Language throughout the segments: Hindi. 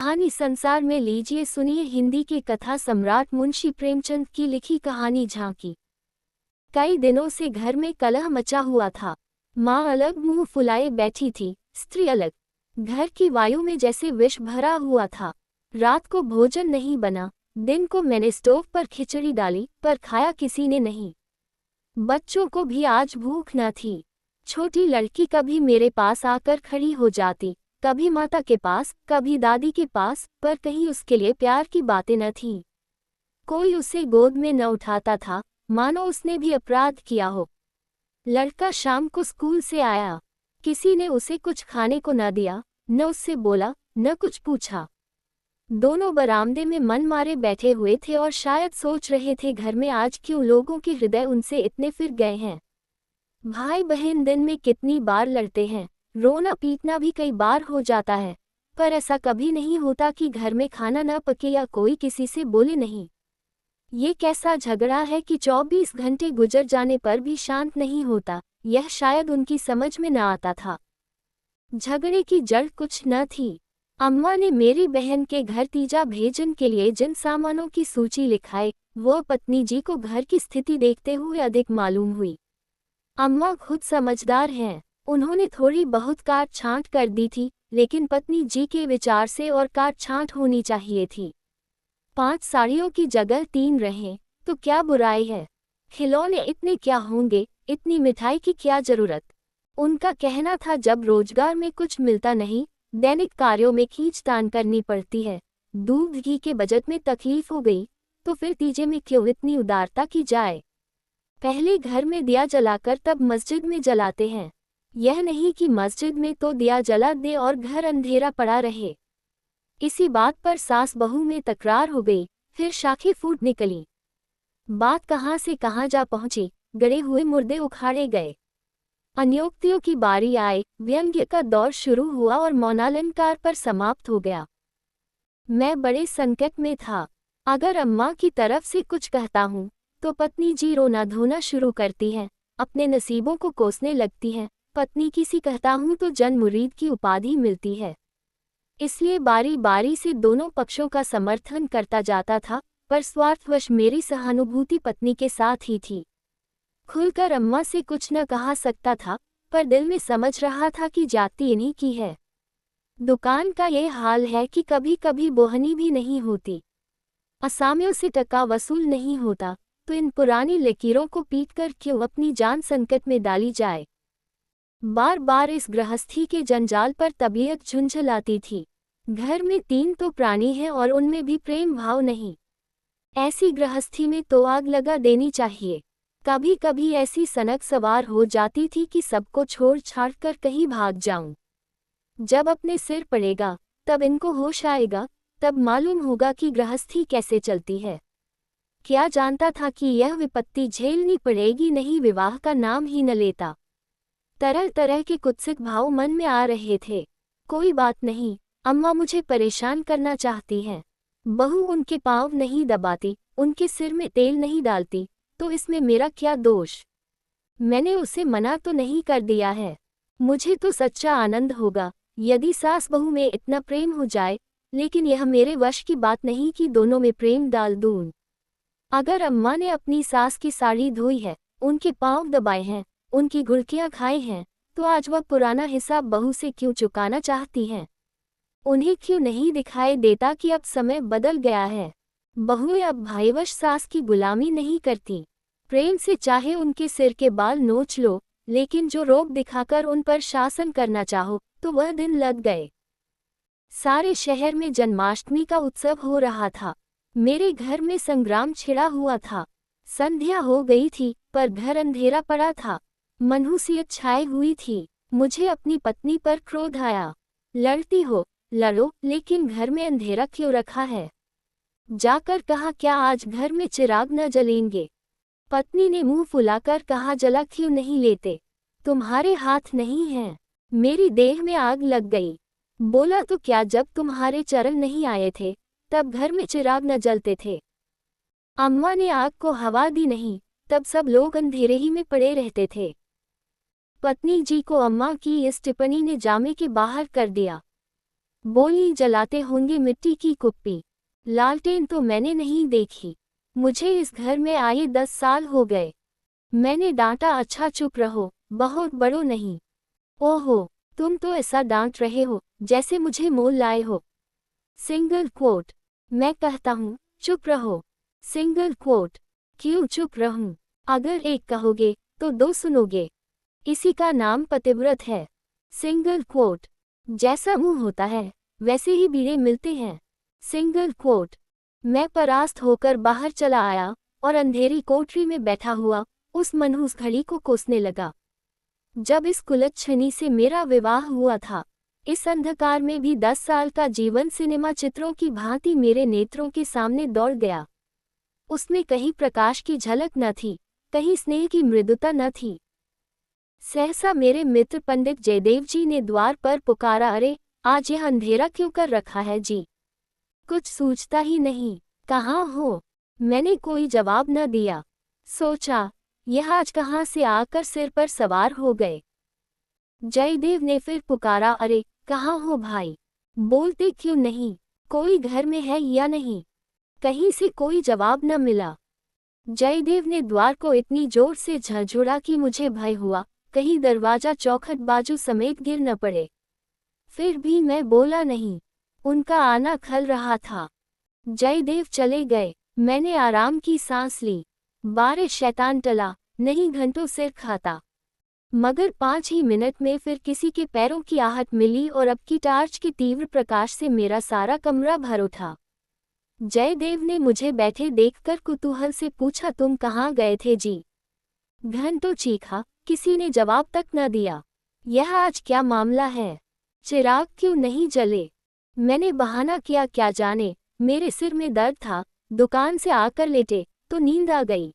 कहानी संसार में लीजिए सुनिए हिंदी के कथा सम्राट मुंशी प्रेमचंद की लिखी कहानी झांकी। कई दिनों से घर में कलह मचा हुआ था। माँ अलग मुंह फुलाए बैठी थी, स्त्री अलग। घर की वायु में जैसे विष भरा हुआ था। रात को भोजन नहीं बना। दिन को मैंने स्टोव पर खिचड़ी डाली, पर खाया किसी ने नहीं। बच्चों को भी आज भूख न थी। छोटी लड़की कभी मेरे पास आकर खड़ी हो जाती, कभी माता के पास, कभी दादी के पास, पर कहीं उसके लिए प्यार की बातें न थीं। कोई उसे गोद में न उठाता था, मानो उसने भी अपराध किया हो। लड़का शाम को स्कूल से आया, किसी ने उसे कुछ खाने को न दिया, न उससे बोला, न कुछ पूछा। दोनों बरामदे में मन मारे बैठे हुए थे और शायद सोच रहे थे घर में आज क्यों लोगों के हृदय उनसे इतने फिर गए हैं। भाई बहन दिन में कितनी बार लड़ते हैं, रोना पीटना भी कई बार हो जाता है, पर ऐसा कभी नहीं होता कि घर में खाना न पके या कोई किसी से बोले नहीं। ये कैसा झगड़ा है कि 24 घंटे गुजर जाने पर भी शांत नहीं होता, यह शायद उनकी समझ में न आता था। झगड़े की जड़ कुछ न थी। अम्मा ने मेरी बहन के घर तीजा भेजन के लिए जिन सामानों की सूची लिखाई, वो पत्नी जी को घर की स्थिति देखते हुए अधिक मालूम हुई। अम्मा खुद समझदार हैं, उन्होंने थोड़ी बहुत काट छांट कर दी थी, लेकिन पत्नी जी के विचार से और काट छांट होनी चाहिए थी। 5 साड़ियों की जगह 3 रहें, तो क्या बुराई है। खिलौने इतने क्या होंगे, इतनी मिठाई की क्या जरूरत। उनका कहना था जब रोजगार में कुछ मिलता नहीं, दैनिक कार्यों में खींचतान करनी पड़ती है, दूध घी के बजट में तकलीफ हो गई, तो फिर तीजे में क्यों इतनी उदारता की जाए। पहले घर में दिया जलाकर तब मस्जिद में जलाते हैं, यह नहीं कि मस्जिद में तो दिया जला दे और घर अंधेरा पड़ा रहे। इसी बात पर सास बहू में तकरार हो गई, फिर शाखें फूट निकली। बात कहाँ से कहाँ जा पहुंची, गड़े हुए मुर्दे उखाड़े गए। अन्योक्तियों की बारी आए, व्यंग्य का दौर शुरू हुआ और मौनालंकार पर समाप्त हो गया। मैं बड़े संकट में था। अगर अम्मा की तरफ से कुछ कहता हूँ तो पत्नी जी रोना धोना शुरू करती है, अपने नसीबों को कोसने लगती है। पत्नी किसी कहता हूँ तो जन मुरीद की उपाधि मिलती है। इसलिए बारी बारी से दोनों पक्षों का समर्थन करता जाता था, पर स्वार्थवश मेरी सहानुभूति पत्नी के साथ ही थी। खुलकर अम्मा से कुछ न कहा सकता था, पर दिल में समझ रहा था कि जाति इन्हीं की है। दुकान का ये हाल है कि कभी कभी बोहनी भी नहीं होती, असामियों से टका वसूल नहीं होता, तो इन पुरानी लकीरों को पीटकर क्यों अपनी जान संकट में डाली जाए। बार बार इस गृहस्थी के जंजाल पर तबीयत झुंझलाती थी। घर में 3 तो प्राणी हैं और उनमें भी प्रेम भाव नहीं। ऐसी गृहस्थी में तो आग लगा देनी चाहिए। कभी कभी ऐसी सनक सवार हो जाती थी कि सबको छोड़ छाड़ कर कहीं भाग जाऊं। जब अपने सिर पड़ेगा, तब इनको होश आएगा, तब मालूम होगा कि गृहस्थी कैसे चलती है। क्या जानता था कि यह विपत्ति झेलनी पड़ेगी, नहीं विवाह का नाम ही न लेता। तरह तरह के कुत्सित भाव मन में आ रहे थे। कोई बात नहीं, अम्मा मुझे परेशान करना चाहती हैं। बहू उनके पांव नहीं दबाती, उनके सिर में तेल नहीं डालती, तो इसमें मेरा क्या दोष। मैंने उसे मना तो नहीं कर दिया है। मुझे तो सच्चा आनंद होगा यदि सास बहू में इतना प्रेम हो जाए, लेकिन यह मेरे वश की बात नहीं कि दोनों में प्रेम डाल दूं। अगर अम्मा ने अपनी सास की साड़ी धोई है, उनके पांव दबाए हैं, उनकी गुड़कियां खाई हैं, तो आज वह पुराना हिसाब बहू से क्यों चुकाना चाहती हैं। उन्हें क्यों नहीं दिखाई देता कि अब समय बदल गया है। बहुएं अब भाईवश सास की गुलामी नहीं करती। प्रेम से चाहे उनके सिर के बाल नोच लो, लेकिन जो रोब दिखाकर उन पर शासन करना चाहो, तो वह दिन लग गए। सारे शहर में जन्माष्टमी का उत्सव हो रहा था। मेरे घर में संग्राम छिड़ा हुआ था। संध्या हो गई थी, पर घर अंधेरा पड़ा था। मनहूसियत छाई हुई थी। मुझे अपनी पत्नी पर क्रोध आया। लड़ती हो, लड़ो, लेकिन घर में अंधेरा क्यों रखा है। जाकर कहा क्या आज घर में चिराग न जलेंगे। पत्नी ने मुंह फुलाकर कहा जला क्यों नहीं लेते, तुम्हारे हाथ नहीं हैं। मेरी देह में आग लग गई। बोला तो क्या, जब तुम्हारे चरण नहीं आए थे तब घर में चिराग न जलते थे। अम्मा ने आग को हवा दी नहीं, तब सब लोग अंधेरे ही में पड़े रहते थे। पत्नी जी को अम्मा की इस टिप्पणी ने जामे के बाहर कर दिया। बोली, जलाते होंगे मिट्टी की कुप्पी। लालटेन तो मैंने नहीं देखी। मुझे इस घर में आए 10 साल हो गए। मैंने डांटा, अच्छा चुप रहो, बहुत बड़ो नहीं। ओहो, तुम तो ऐसा डांट रहे हो जैसे मुझे मोल लाए हो। Single quote. मैं कहता हूँ चुप रहो। Single quote. क्यों चुप रहूं? अगर एक कहोगे तो दो सुनोगे। इसी का नाम पतिव्रत है। Single quote. जैसा मुंह होता है वैसे ही बीड़े मिलते हैं। Single quote. मैं परास्त होकर बाहर चला आया और अंधेरी कोठरी में बैठा हुआ उस मनहूस घड़ी को कोसने लगा जब इस कुलच्छनी से मेरा विवाह हुआ था। इस अंधकार में भी 10 साल का जीवन सिनेमा चित्रों की भांति मेरे नेत्रों के सामने दौड़ गया। उसमें कहीं प्रकाश की झलक न थी, कहीं स्नेह की मृदुता न थी। सहसा मेरे मित्र पंडित जयदेव जी ने द्वार पर पुकारा, अरे आज यह अंधेरा क्यों कर रखा है जी? कुछ सूझता ही नहीं, कहाँ हो? मैंने कोई जवाब न दिया। सोचा, यह आज कहाँ से आकर सिर पर सवार हो गए। जयदेव ने फिर पुकारा, अरे कहाँ हो भाई? बोलते क्यों नहीं? कोई घर में है या नहीं? कहीं से कोई जवाब न मिला। जयदेव ने द्वार को इतनी जोर से झंझोड़ा कि मुझे भय हुआ कहीं दरवाजा चौखट बाजू समेत गिर न पड़े। फिर भी मैं बोला नहीं। उनका आना खल रहा था। जयदेव चले गए। मैंने आराम की सांस ली। बारिश शैतान टला, नहीं घंटों सिर खाता। मगर 5 ही मिनट में फिर किसी के पैरों की आहट मिली और अब की टार्च के तीव्र प्रकाश से मेरा सारा कमरा भर उठा। जयदेव ने मुझे बैठे देखकर कुतूहल से पूछा, तुम कहाँ गए थे जी? घंटों चीखा, किसी ने जवाब तक न दिया। यह आज क्या मामला है? चिराग क्यों नहीं जले? मैंने बहाना किया, क्या जाने, मेरे सिर में दर्द था। दुकान से आकर लेटे तो नींद आ गई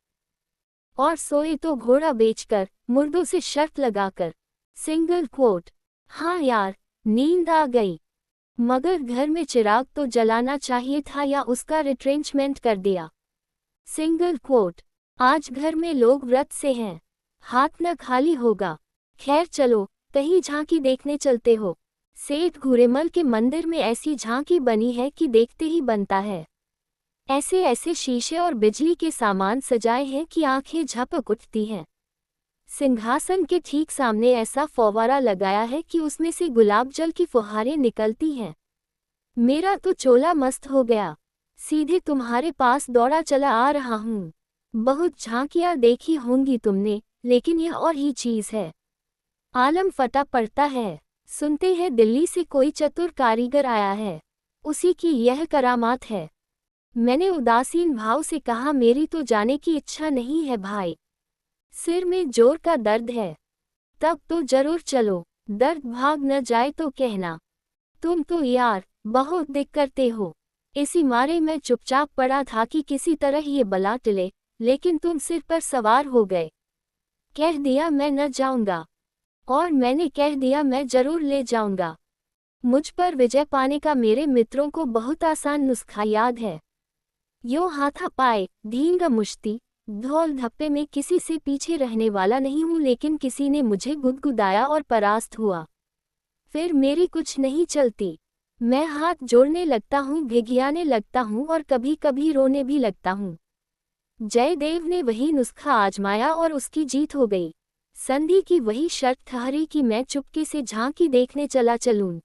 और सोए तो घोड़ा बेचकर, मुर्दों से शर्त लगाकर। Single quote. हाँ यार, नींद आ गई। मगर घर में चिराग तो जलाना चाहिए था या उसका रिट्रेंचमेंट कर दिया। Single quote. आज घर में लोग व्रत से हैं, हाथ न खाली होगा। खैर चलो, कहीं झांकी देखने चलते हो। सेठ घुरेमल के मंदिर में ऐसी झांकी बनी है कि देखते ही बनता है। ऐसे ऐसे शीशे और बिजली के सामान सजाए हैं कि आंखें झपक उठती हैं। सिंहासन के ठीक सामने ऐसा फव्वारा लगाया है कि उसमें से गुलाब जल की फुहारें निकलती हैं। मेरा तो चोला मस्त हो गया। सीधे तुम्हारे पास दौड़ा चला आ रहा हूँ। बहुत झांकियाँ देखी होंगी तुमने, लेकिन यह और ही चीज है। आलम फटा पड़ता है। सुनते हैं दिल्ली से कोई चतुर कारीगर आया है, उसी की यह करामात है। मैंने उदासीन भाव से कहा, मेरी तो जाने की इच्छा नहीं है भाई। सिर में जोर का दर्द है। तब तो जरूर चलो, दर्द भाग न जाए तो कहना। तुम तो यार बहुत दिक करते हो। इसी मारे मैं चुपचाप पड़ा था कि किसी तरह ये बला टले, लेकिन तुम सिर पर सवार हो गए। कह दिया मैं न जाऊंगा, और मैंने कह दिया मैं जरूर ले जाऊंगा। मुझ पर विजय पाने का मेरे मित्रों को बहुत आसान नुस्खा याद है। यो हाथापाई, धींगा मुश्ती, धौल धप्पे में किसी से पीछे रहने वाला नहीं हूँ, लेकिन किसी ने मुझे गुदगुदाया और परास्त हुआ। फिर मेरी कुछ नहीं चलती। मैं हाथ जोड़ने लगता हूँ, भिगियाने लगता हूँ और कभी कभी रोने भी लगता हूँ। जयदेव ने वही नुस्खा आजमाया और उसकी जीत हो गई। संधि की वही शर्त ठहरी कि मैं चुपके से झांकी देखने चला चलूं।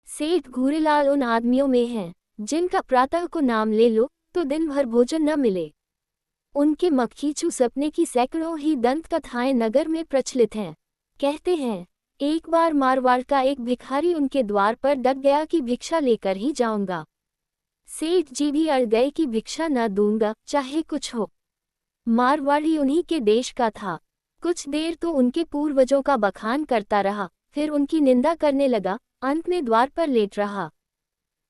सेठ घूरेलाल उन आदमियों में हैं जिनका प्रातः को नाम ले लो तो दिन भर भोजन न मिले। उनके मक्खीचू सपने की सैकड़ों ही दंत कथाएं नगर में प्रचलित हैं। कहते हैं, एक बार मारवाड़ का एक भिखारी उनके द्वार पर डट गया कि भिक्षा लेकर ही जाऊंगा। सेठ जी भी अड़ गए कि भिक्षा न दूंगा, चाहे कुछ हो। मारवाड़ी उन्हीं के देश का था। कुछ देर तो उनके पूर्वजों का बखान करता रहा, फिर उनकी निंदा करने लगा, अंत में द्वार पर लेट रहा।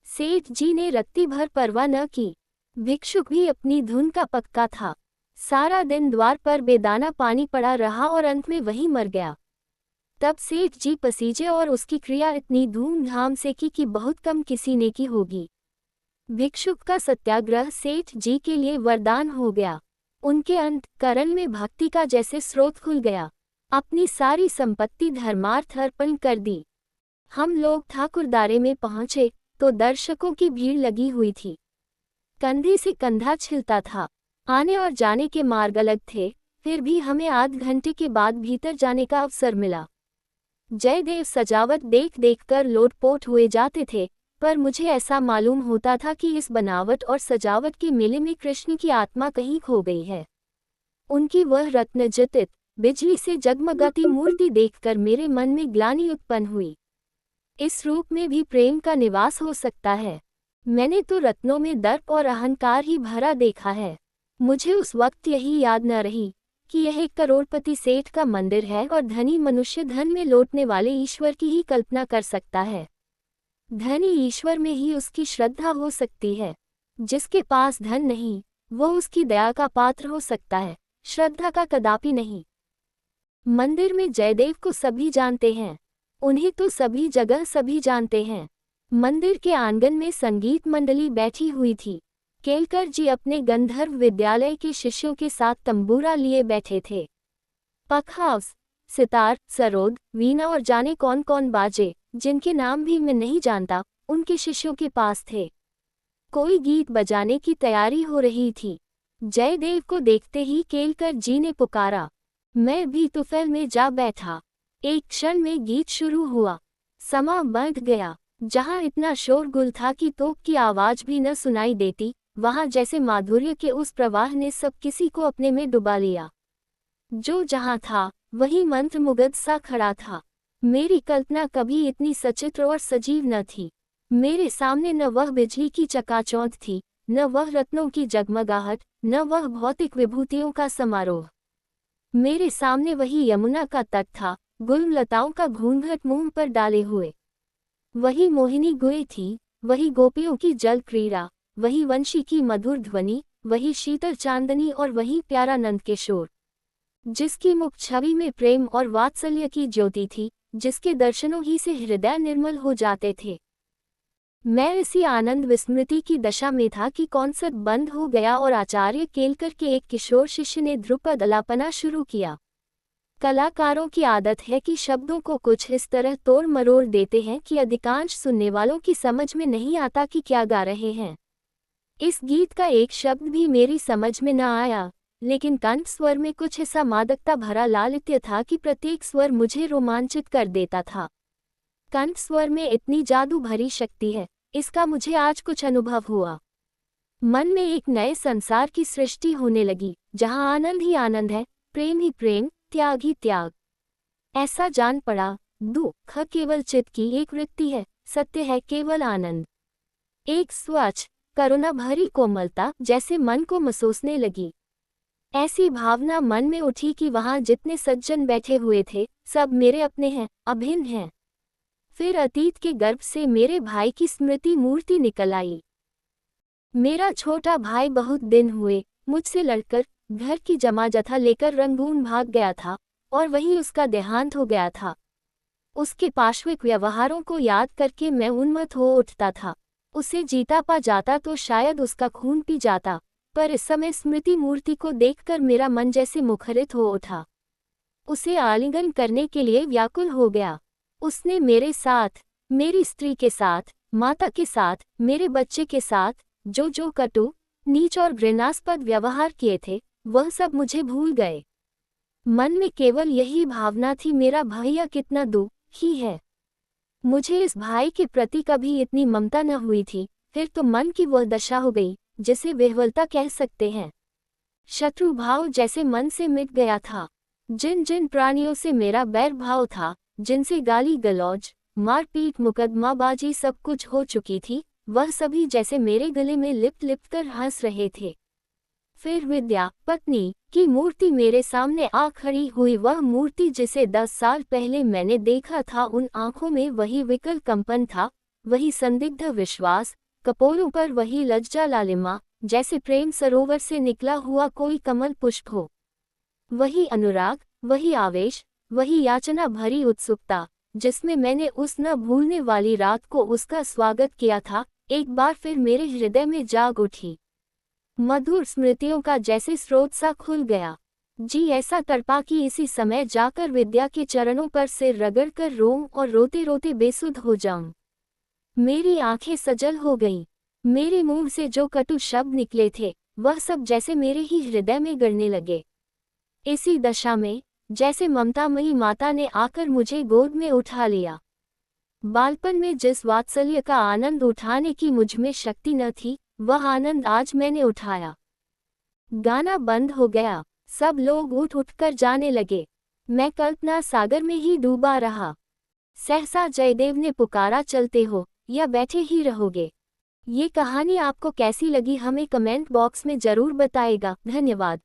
सेठ जी ने रत्ती भर परवाह न की। भिक्षुक भी अपनी धुन का पक्का था। सारा दिन द्वार पर बेदाना पानी पड़ा रहा और अंत में वही मर गया। तब सेठ जी पसीजे और उसकी क्रिया इतनी धूमधाम से की कि बहुत कम किसी ने की होगी। भिक्षुक का सत्याग्रह सेठ जी के लिए वरदान हो गया। उनके अंतःकरण में भक्ति का जैसे स्रोत खुल गया। अपनी सारी संपत्ति धर्मार्थ अर्पण कर दी। हम लोग ठाकुरद्वारे में पहुंचे तो दर्शकों की भीड़ लगी हुई थी। कंधे से कंधा छिलता था। आने और जाने के मार्ग अलग थे, फिर भी हमें आध घंटे के बाद भीतर जाने का अवसर मिला। जयदेव सजावट देख देखकर लोटपोट हुए जाते थे, पर मुझे ऐसा मालूम होता था कि इस बनावट और सजावट के मेले में कृष्ण की आत्मा कहीं खो गई है। उनकी वह रत्नजटित, बिजली से जगमगाती मूर्ति देखकर मेरे मन में ग्लानि उत्पन्न हुई। इस रूप में भी प्रेम का निवास हो सकता है। मैंने तो रत्नों में दर्प और अहंकार ही भरा देखा है। मुझे उस वक्त यही याद न रही कि यह एक करोड़पति सेठ का मंदिर है और धनी मनुष्य धन में लौटने वाले ईश्वर की ही कल्पना कर सकता है। धनी ईश्वर में ही उसकी श्रद्धा हो सकती है। जिसके पास धन नहीं, वो उसकी दया का पात्र हो सकता है, श्रद्धा का कदापि नहीं। मंदिर में जयदेव को सभी जानते हैं, उन्हें तो सभी जगह सभी जानते हैं। मंदिर के आंगन में संगीत मंडली बैठी हुई थी। केलकर जी अपने गंधर्व विद्यालय के शिष्यों के साथ तंबूरा लिए बैठे थे। पखहाउस, सितार, सरोद, वीणा और जाने कौन कौन बाजे, जिनके नाम भी मैं नहीं जानता, उनके शिष्यों के पास थे। कोई गीत बजाने की तैयारी हो रही थी। जयदेव को देखते ही केलकर जी ने पुकारा। मैं भी तुफैल में जा बैठा। एक क्षण में गीत शुरू हुआ। समा बढ़ गया। जहाँ इतना शोरगुल था कि तोप की आवाज भी न सुनाई देती, वहाँ जैसे माधुर्य के उस प्रवाह ने सब किसी को अपने में डुबा लिया। जो जहाँ था, वही मंत्रमुग्ध सा खड़ा था। मेरी कल्पना कभी इतनी सचित्र और सजीव न थी। मेरे सामने न वह बिजली की चकाचौंध थी, न वह रत्नों की जगमगाहट, न वह भौतिक विभूतियों का समारोह। मेरे सामने वही यमुना का तट था, गुललताओं का घूंघट मुंह पर डाले हुए। वही मोहिनी गुए थी, वही गोपियों की जल क्रीड़ा, वही वंशी की मधुर ध्वनि, वही शीतल चांदनी और वही प्यारा नंद किशोर, जिसकी मुख छवि में प्रेम और वात्सल्य की ज्योति थी, जिसके दर्शनों ही से हृदय निर्मल हो जाते थे। मैं इसी आनंद विस्मृति की दशा में था कि कॉन्सर्ट बंद हो गया और आचार्य केलकर के एक किशोर शिष्य ने ध्रुपद अलापना शुरू किया। कलाकारों की आदत है कि शब्दों को कुछ इस तरह तोड़ मरोड़ देते हैं कि अधिकांश सुनने वालों की समझ में नहीं आता कि क्या गा रहे हैं। इस गीत का एक शब्द भी मेरी समझ में न आया, लेकिन कंठ स्वर में कुछ ऐसा मादकता भरा लालित्य था कि प्रत्येक स्वर मुझे रोमांचित कर देता था। कंठ स्वर में इतनी जादू भरी शक्ति है, इसका मुझे आज कुछ अनुभव हुआ। मन में एक नए संसार की सृष्टि होने लगी, जहाँ आनंद ही आनंद है, प्रेम ही प्रेम, त्याग ही त्याग। ऐसा जान पड़ा, दुख केवल चित्त की एक वृत्ति है, सत्य है केवल आनंद। एक स्वच्छ, करुणा भरी कोमलता जैसे मन को महसूसने लगी। ऐसी भावना मन में उठी कि वहाँ जितने सज्जन बैठे हुए थे, सब मेरे अपने हैं, अभिन्न हैं। फिर अतीत के गर्भ से मेरे भाई की स्मृति मूर्ति निकल आई। मेरा छोटा भाई बहुत दिन हुए मुझसे लड़कर घर की जमा जथा लेकर रंगून भाग गया था, और वहीं उसका देहांत हो गया था। उसके पाश्विक व्यवहारों को याद करके मैं उन्मत्त हो उठता था। उसे जीता पा जाता तो शायद उसका खून पी जाता, पर इस समय स्मृति मूर्ति को देखकर मेरा मन जैसे मुखरित हो उठा। उसे आलिंगन करने के लिए व्याकुल हो गया। उसने मेरे साथ, मेरी स्त्री के साथ, माता के साथ, मेरे बच्चे के साथ जो कटु, नीच और घृणास्पद व्यवहार किए थे, वह सब मुझे भूल गए। मन में केवल यही भावना थी, मेरा भैया कितना दुखी है। मुझे इस भाई के प्रति कभी इतनी ममता न हुई थी। फिर तो मन की वह दशा हो गई जिसे विह्वलता कह सकते हैं। शत्रु भाव जैसे मन से मिट गया था। जिन जिन प्राणियों से मेरा बैर भाव था, जिनसे गाली गलौज, मारपीट, मुकदमाबाजी सब कुछ हो चुकी थी, वह सभी जैसे मेरे गले में लिपट लिपट कर हंस रहे थे। फिर विद्या पत्नी की मूर्ति मेरे सामने आ खड़ी हुई। वह मूर्ति जिसे 10 साल पहले मैंने देखा था, उन आंखों में वही विकल कंपन था, वही संदिग्ध विश्वास, कपोलों पर वही लज्जा लालिमा, जैसे प्रेम सरोवर से निकला हुआ कोई कमल पुष्प हो। वही अनुराग, वही आवेश, वही याचना भरी उत्सुकता, जिसमें मैंने उस न भूलने वाली रात को उसका स्वागत किया था, एक बार फिर मेरे हृदय में जाग उठी। मधुर स्मृतियों का जैसे स्रोत सा खुल गया। जी ऐसा तड़पा कि इसी समय जाकर विद्या के चरणों पर सिर रगड़कर रोऊं और रोते रोते बेसुध हो जाऊं। मेरी आंखें सजल हो गईं। मेरे मुंह से जो कटु शब्द निकले थे वह सब जैसे मेरे ही हृदय में गड़ने लगे। इसी दशा में जैसे ममतामयी माता ने आकर मुझे गोद में उठा लिया। बालपन में जिस वात्सल्य का आनंद उठाने की मुझमें शक्ति न थी, वह आनंद आज मैंने उठाया। गाना बंद हो गया। सब लोग उठ उठकर जाने लगे। मैं कल्पना सागर में ही डूबा रहा। सहसा जयदेव ने पुकारा, चलते हो या बैठे ही रहोगे? ये कहानी आपको कैसी लगी हमें कमेंट बॉक्स में जरूर बताएगा। धन्यवाद।